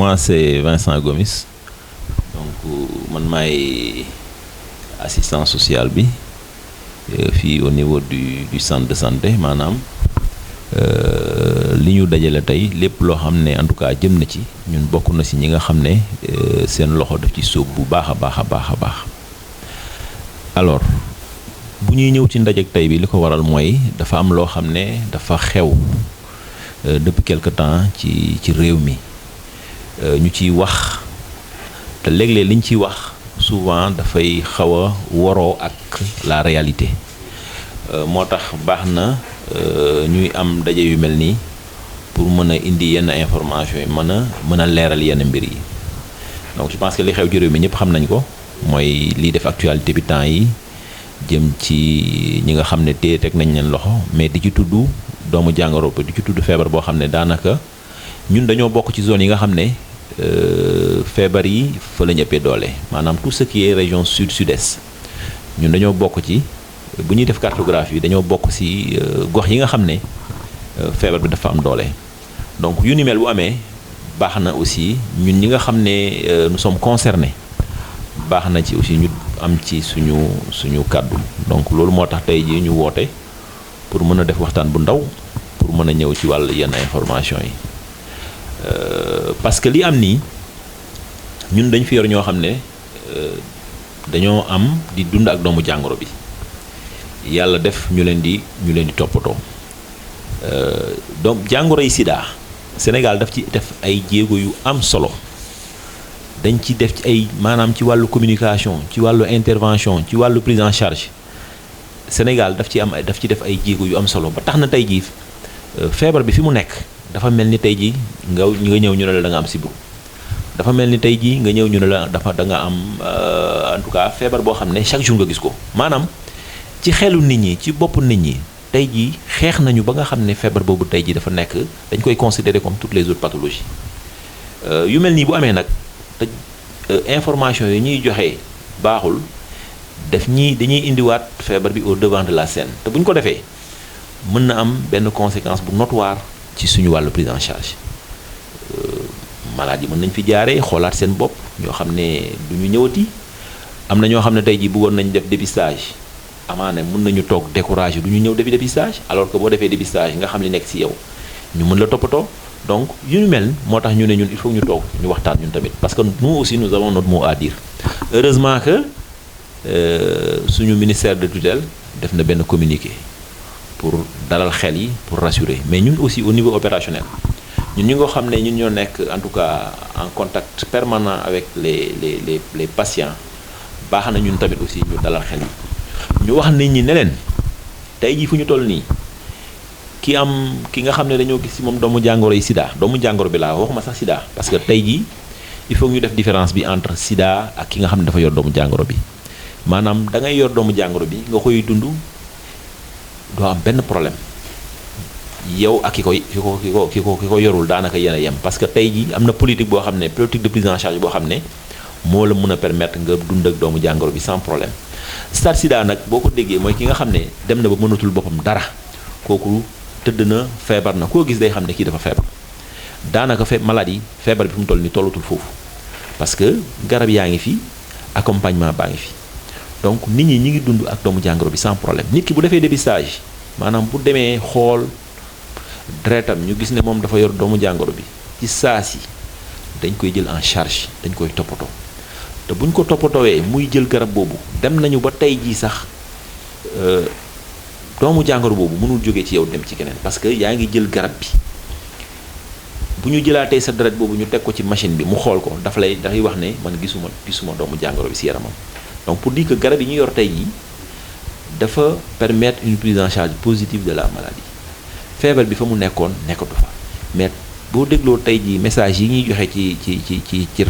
moi c'est Vincent Gomis donc man maay assistant social bi fii au niveau du centre de santé maanaam li ñu dajale tey lépp loo xam ne en tout cas jëm na ci ñun bokk na ci ñi nga xam ne seen loxo daf ci sóob bu baax a baax a baax a baax alors bu ñuy ñëw ci ndajeg tey bi li ko waral mooy dafa am loo xam ne dafa xew depuis quelque temps ci réew mi ñu ciy wax te léeg-léeg liñ ciy wax souvent dafay xaw a woroo ak la réalité moo tax baax na ñuy am daje yu mel nii pour mën a indi yenn information yi mën a leeral yenn mbir yi donc je pense que li xew ci réew mi ñëpp xam nañ ko mooy liy def actualité bi temps yi jëm ci ñi nga xam ne teg nañ leen loxo mais di ci tudd doomu jàngoro bi di ci tudd feebar boo xam ne daanaka ñun dañoo bokk ci zone yi nga xam ne feebar yi fa la ñu ëppee doole maanaam tout ce qui est région sud-sud-est ñun dañoo bokk ci bu ñuy def cartographie dañoo bokk ci gox yi nga xam ne feebar bi dafa am doole donc yu ni mel bu amee baax na aussi ñun ñi nga xam ne nous sommes concernés baax na ci aussi ñu am ci suñu kàddu donc loolu moo tax tey jii ñu woote pour mën a def waxtaan bu ndaw pour mën a ñëw ci wàll yenn information yi parce que li am nii ñun dañ fi yor ñoo xam ne dañoo am di dund ak doomu jàngoro bi yàlla def ñu leen di toppatoo donc jàngoro yi sida Sénégal daf ci def ay jéego yu am solo dañ ci def ci ay maanaam ci wàllu communication ci wàllu intervention ci wàllu prise en charge Sénégal daf ci def ay jéego yu am solo ba tax na tey jii feebar bi fi mu nekk dafa mel ni tey jii nga ñëw ñu ne la da nga am sibiru dafa mel ni tey jii nga ñëw ñu ne la da nga am en tout cas feebar boo xam ne chaque jour nga gis ko maanaam ci xelu nit ñi ci bopp nit ñi tey jii xeex nañu ba nga xam ne feebar boobu tey jii dafa nekk dañ koy considérer comme toutes les autres pathologies yu mel nii bu amee nag te information yi ñuy joxe baaxul dañuy indiwaat feebar bi au devant de la scène te bu ñu ko defee mën na am benn conséquence bu notoire ci suñu wàllu prise en charge malade yi mën nañ fi jaaree xoolaat seen bopp ñoo xam ne du ñu ñëwati am na ñoo xam ne tey jii bëggoon nañ def dépistage amaana mën nañu toog découragé du ñu ñëw defi dépistage alors que boo defee dépistage nga xam li nekk ci yow ñu mën la toppatoo donc yu ñu mel moo tax ñu ne ñun il faut ñu toog ñu waxtaan ñun tamit parce que nous aussi nous avons notre mot à dire heureusement que suñu ministère de tutelle def na benn communiqué pour dalal xel yi pour rassurer mais ñun aussi au niveau opérationnel ñun ñi nga xam ne ñun ñoo nekk en tout cas en contact permanent avec les patients baax na ñun tamit aussi ñu dalal xel yi ñu wax nit ñi ne leen tey jii fu ñu toll nii ki nga xam ne dañoo gis ci moom doomu jàngoro yi sida doomu jàngoro bi laa waxuma sax sida parce que tey jii il faut ñu def différence bi entre sida ak ki nga xam ne dafa yor doomu jàngoro bi maanaam da ngay yor doomu jàngoro bi nga koy dund doo am benn problème yow ak ki ko yorul daanaka yéen a yem parce que tey jii am na politique boo xam ne politique de prise en charge boo xam ne moo la mën a permettre nga dund ak doomu jàngoro bi sans problème stade sida nag boo ko déggee mooy ki nga xam ne dem na ba mënatul boppam dara kooku tëdd na feebar na koo gis day xam ne kii dafa feebar daanaka maladie feebar bi fu mu toll ni tollatul foofu parce que garab yaa ngi fi accompagnement baa ngi fi donc nit ñi ngi dund ak doomu jàngoro bi sans problème nit ki bu defee dépistage maanaam bu demee xool deretam ñu gis ne moom dafa yor doomu jàngoro bi ci saa si dañ koy jël en charge dañ koy toppatoo te buñ ko toppatoowee muy jël garab boobu dem nañu ba tey jii sax doomu jàngoro boobu mënul jóge ci yow dem ci keneen parce que yaa ngi jël garab bi bu ñu jëlaatee sa deret boobu ñu teg ko ci machine bi mu xool ko dafay wax ne man gisuma doomu jàngoro bi ci yaramam donc pour dire que garab yi ñu yor tey jii dafa permettre une prise en charge positive de la maladie feebar bi fa mu nekkoon nekkatu fa mais boo dégloo tey jii message yi ñuy joxe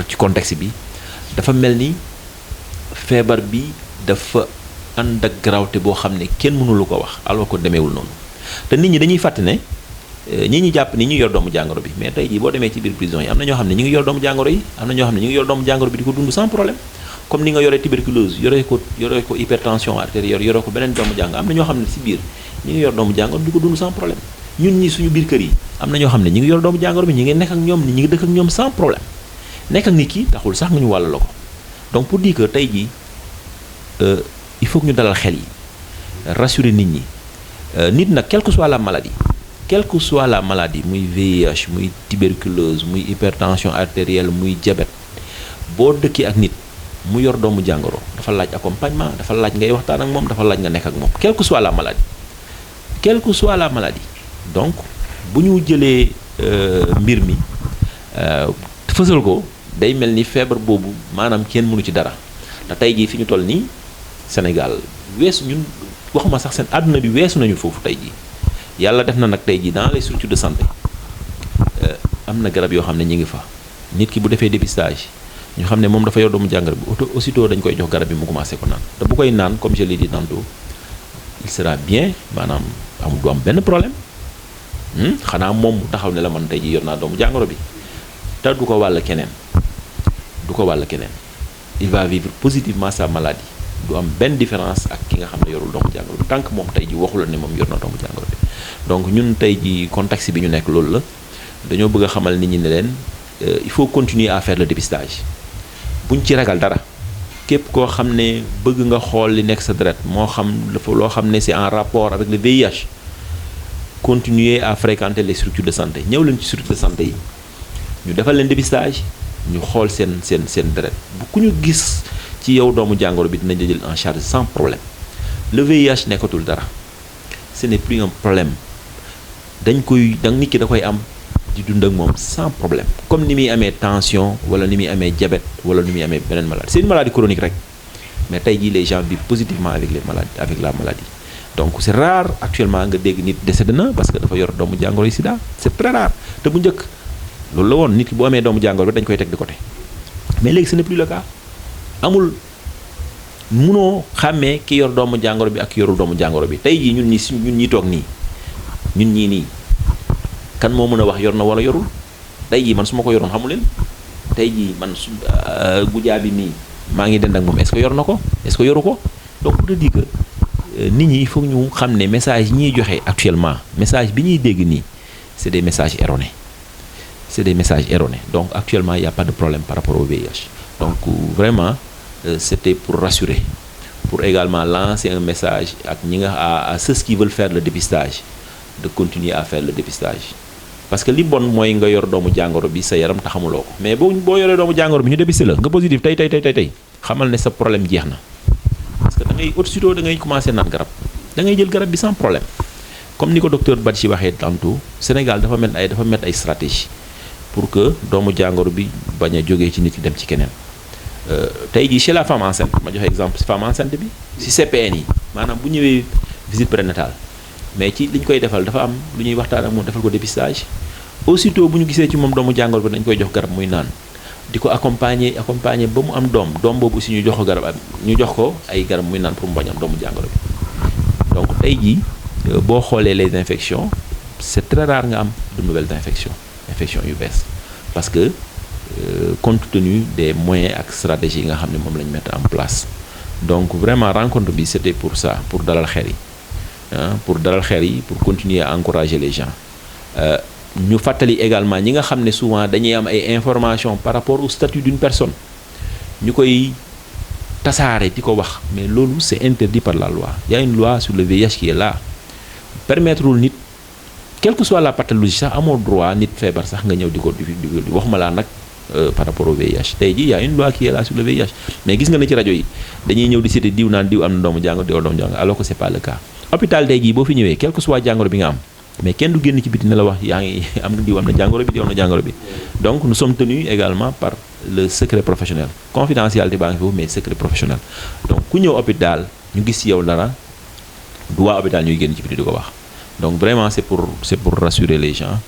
ci contexte bi dafa mel ni feebar bi dafa ànd ak gravité boo xam ne kenn mënulu ko wax alors que demeewul noonu te nit ñi dañuy fàtte ne ñi jàpp ni ñu yor doomu jàngoro bi mais tey jii boo demee ci biir prison yi am na ñoo xam ne ñu ngi yor doomu jàngoro yi am na ñoo xam ne ñu ngi yor doomu jàngoro bi di ko dund sans problème comme ni nga yoree tuberculose yoree ko hypertension artérielle yoree ko beneen doomu jàngoro am na ñoo xam ne si biir ñu ngi yor doomu jàngoro di ko dund sans problème ñun ñi suñu biir kër yi am na ñoo xam ne ñu ngi yor doomu jàngoro bi ñu ngi nekk ak ñoom ñu ngi dëkk ak ñoom sans problème nekk ak nit ki taxul sax nga ñu wàll la ko. Donc pour dire que tey jii il faut que ñu dalal xel yi rassurer nit ñi nit nag quelle que soit la maladie muy VIH muy tuberculose muy hypertension artérielle muy diabète boo dëkkee ak nit mu yor doomu jàngoro dafa laaj accompagnement dafa laaj ngay waxtaan ak moom dafa laaj nga nekk ak moom quelle que soit la maladie donc bu ñu jëlee mbir mi fësal ko day mel ni feebar boobu maanaam kenn mënu ci dara te tey jii fi ñu toll nii Sénégal weesu ñun waxuma sax seen àdduna bi weesu nañu foofu tey jii yàlla def na nag tey jii dans les structures de santé am na garab yoo xam ne ñi ngi fa nit ki bu defee dépistage ñu xam ne moom dafa yor doomu jàngoro bi aussitôt dañ koy jox garab bi mu commencé ko naan te bu koy naan comme je l'ai dit tantôt il sera bien maanaam du am benn problème xanaa moom mu taxaw ne la man tey jii yor naa doomu jàngoro bi te du ko wàll keneen il va vivre positivement sa maladie du am benn différence ak ki nga xam ne yorul doomu jàngoro bi tant que moom tey ji waxu la ne moom yor na doomu jàngoro bi donc ñun tey ji contexte bi ñu nekk loolu la dañoo bëgg a xamal nit ñi ne leen il faut continuer à faire le dépistage buñ ci ragal dara képp koo xam ne bëgg nga xool li nekk sa deret moo xam dafa loo xam ne c'est en rapport avec le VIH continuer à fréquenter les structures de santé ñëw leen ci structures de santé yi ñu defal leen dépistage ñu xool seen deret bu ku ñu gis ci yow doomu jàngoro bi dinañ la jël en charge sans problème le VIH nekkatul dara ce n'est plus un problème nit ki da koy am di dund ak moom sans problème comme ni muy amee tension wala ni muy amee diabète wala ni muy amee beneen maladie c'est une maladie chronique rek mais tey jii les gens vivent positivement avec la maladie donc c'est rare actuellement nga dégg nit décédé na parce que dafa yor doomu jàngoro yi sida c'est très rare te bu njëkk loolu la woon nit ki bu amee doomu jàngoro bi dañ koy teg de côté mais léegi ce n'est plus le cas amul munoo xàmmee ki yor doomu jàngoro bi ak yorul doomu jàngoro bi tey jii ñun ñi toog nii ñun ñii nii kan moo mën a wax yor na wala yorul tey jii man su ma ko yoroon xamu leen tey jii man gujaa bi nii maa ngi dend ak moom est-ce que yor na ko est-ce que yoru ko donc pour te dire que nit ñi il faut ñu xam ne message yi ñuy joxe actuellement message bi ñuy dégg nii c'est des messages erronés donc actuellement il y a pas de problème par rapport au VIH donc vraiment c'était pour rassurer pour également lancer un message ak ñi nga à ceux qui veulent faire le dépistage de continuer à faire le dépistage parce que li bon mooy nga yor doomu jàngoro bi sa yaram taxamuloo ko mais boo yoree doomu jàngoro bi ñu dépisté la nga positif tey xamal ne sa problème jeex na parce que da ngay aussitôt da ngay commencer naan garab da ngay jël garab bi sans problème comme ni ko docteur Badji waxee tantôt Sénégal dafa mettre ay stratégie pour que doomu jàngoro bi bañ a jógee ci nit ki dem ci keneen tey jii chez la femme enceinte ma joxe exemple si femme enceinte bi si CPN yi maanaam bu ñëwee visite prénatale mais ci li ñu koy defal dafa am lu ñuy waxtaan ak moom defal ko dépistage aussitôt bu ñu gisee ci moom doomu jàngoro bi dañ koy jox garab muy naan di ko accompagner ba mu am doom boobu aussi ñu jox ko ay garab muy naan pour mu bañ am doomu jàngoro bi donc tey jii boo xoolee les infections c'est très rare nga am de nouvelles infections yu bees parce que compte tenu des moyens ak stratégies yi nga xam ne moom la ñu mettre en place donc vraiment rencontre bi c'était pour ça pour dalal xel yi pour continuer à encourager les gens ñu fàttali également ñi nga xam ne souvent dañuy am ay informations par rapport au statut d'une personne ñu koy tasaare di ko wax mais loolu c'est interdit par la loi il y a une loi sur le VIH qui est là permettrewul nit quelle que soit la pathologie sax amoo droit nit feebar sax nga ñëw di ko waxuma laa nag par rapport au VIH tey jii y a une loi qui est là sur le VIH mais gis nga ne ci rajo yi dañuy ñëw di citer diw naan diw am na doomu jàngoro alors que c'est pas le cas hôpital tey jii boo fi ñëwee quel que soit jàngoro bi nga am mais kenn du génn ci biti ne la wax yaa ngi am na diw am na jàngoro bi donc nous sommes tenus également par le secret professionnel confidentialité baa ngi foofu mais secret professionnel donc ku ñëw hôpital ñu gis ci yow dara du waa hôpital ñuy génn ci biti di ko wax donc vraiment c'est pour rassurer les gens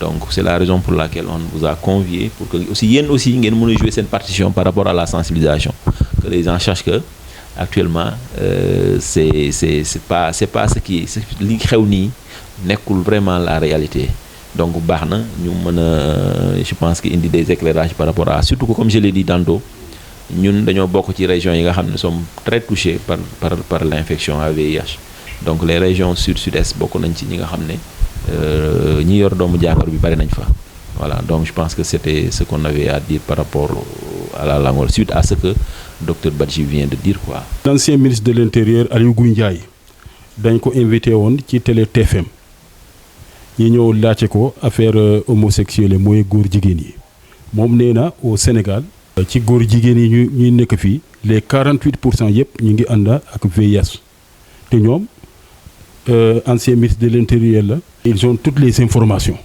donc c'est la raison pour laquelle on vous a convié pour que aussi yéen aussi ngeen mën a jouer seen partition par rapport à la sensibilisation que les gens sachent que actuellement c'est pas ce qui li xew nii nekkul vraiment la réalité donc baax na ñu mën a je pense que indi des éclairages par rapport à surtout que comme je l'ai dit tantôt ñun dañoo bokk ci régions yi nga xam ne sont très touchées par l'infection à VIH donc les régions sud-est bokk nañ ci ñi nga xam ne ñi yor doomu jàngoro bi bari nañ fa Voilà, donc je pense que c'était ce qu'on avait à dire par rapport à la langue, suite à ce que docteur Badji vient de dire, quoi. L'ancien ministre de l'Intérieur, Aliou Ngouille Ndiaye, dañ ko invité woon ci télé TFM ñi ñëw laajte ko affaire homosexuelle mooy góor jigéen yi moom nee na au Sénégal ci góor jigéen yi ñuy nekk fii les 48% yëpp ñu ngi ànd ak VIH te ñoom ancien ministre de l'Intérieur la ils ont toutes les informations.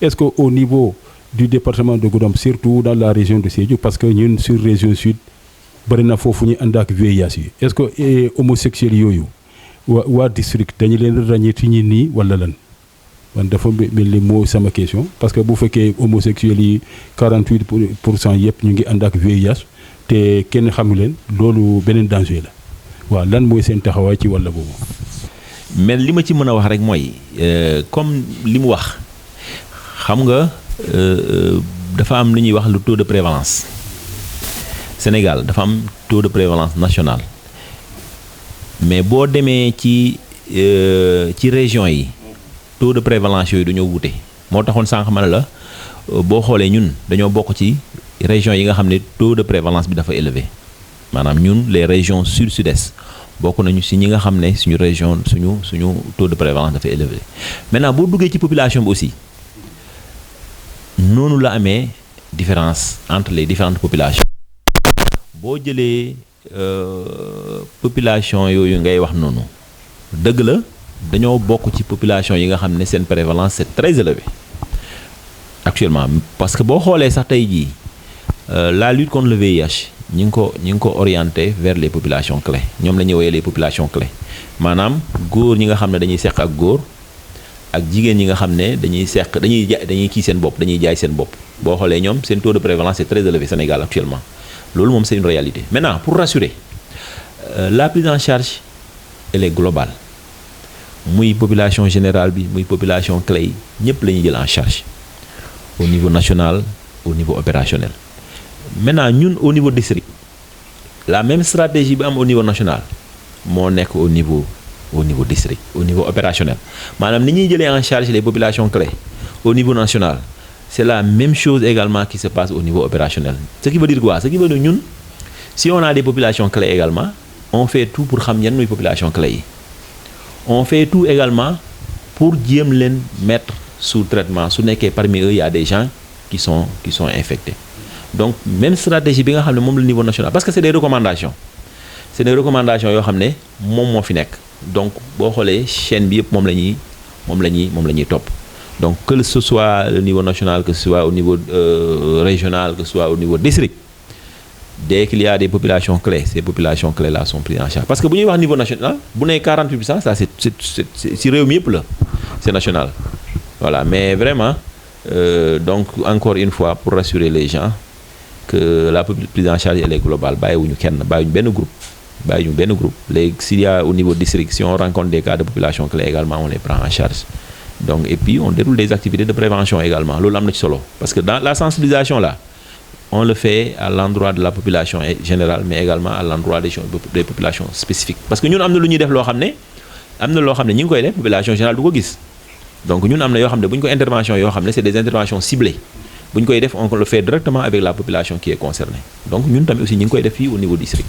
Est-ce que au niveau du département de Goudomp, surtout dans la région de Sédhiou, parce que ñun sur région sud bari na foofu ñu ànd ak VIH yi est-ce que homosexuels yooyu waa district dañu leen ràññee ci ñi nii wala lan man dafa mel ni moo sama question parce que bu fekkee homosexuels yi 48% yëpp ñu ngi ànd ak VIH te kenn xamu leen loolu beneen danger la waaw lan mooy seen taxawaay ci wàll boobu. mais li ma ci mën a wax rek mooy comme li mu wax xam nga dafa am lu ñuy wax le taux de prévalence Sénégal dafa am taux de prévalence national mais boo demee ci région yi taux de prévalence yooyu dañoo wute moo taxoon sànq ma ne la boo xoolee ñun dañoo bokk ci régions yi nga xam ne taux de prévalence bi dafa élevé maanaam ñun les régions sud-sud-est bokk nañu si ñi nga xam ne suñu région suñu taux de prévalence dafa élevé maintenant boo duggee ci population bi aussi noonu la amee différence entre les différentes populations boo jëlee population yooyu ngay wax noonu dëgg la dañoo bokk ci population yi nga xam ne seen prévalence c'est très élevé actuellement parce que boo xoolee sax tey jii la lutte contre le VIH ñi ngi ko orienté vers les populations clés ñoom la ñuy woowee les populations clés maanaam góor ñi nga xam ne dañuy seq ak góor ak jigéen ñi nga xam ne dañuy kii seen bopp dañuy jaay seen bopp boo xoolee ñoom seen taux de prévalence c'est très élevé Sénégal actuellement loolu moom c'est une réalité maintenant pour rassurer la prise en charge elle est globale muy population générale bi muy population clé yi ñëpp la ñuy jël en charge au niveau national au niveau opérationnel maintenant ñun au niveau district la même stratégie bi am au niveau national moo nekk au niveau district au niveau opérationnel maanaam ni ñuy jëlee en charge les populations clés au niveau national c'est la même chose également qui se passe au niveau opérationnel ce qui veut dire quoi ce qui veut dire ñun si on a des populations clés également on fait tout pour xam yan mooy population clés yi on fait tout également pour jéem leen mettre sous traitement su nekkee parmi eux il y a des gens qui sont infectés donc même stratégie bi nga xam ne moom la niveau national parce que c'est des recommandations yoo xam ne moom moo fi nekk donc boo xoolee chaîne bi yëpp moom la ñuy topp donc que ce soit au niveau national que ce soit au niveau régional que ce soit au niveau district dès qu'il y a des populations clés ces populations clés là sont prises en charge parce que bu ñuy wax niveau national bu nee 48% ça c'est si réew mi yëpp la c'est national voilà mais vraiment donc encore une fois pour rassurer les gens que la prise en charge elle est globale bàyyiwuñu benn groupe léegi s'il y a au niveau district si on rencontre des cas de population clé également on les prend en charge donc et puis on déroule des activités de prévention également loolu am na ci solo parce que dans la sensibilisation là on le fait à l'endroit de la population générale mais également à l'endroit des populations spécifiques parce que ñun am na lu ñuy def loo xam ne ñi ngi koy def population générale du ko gis donc ñun am na yoo xam ne bu ñu ko intervention yoo xam ne c'est des interventions ciblées bu ñu koy def on le fait directement avec la population qui est concernée donc ñun tamit aussi ñi ngi koy def fii au niveau district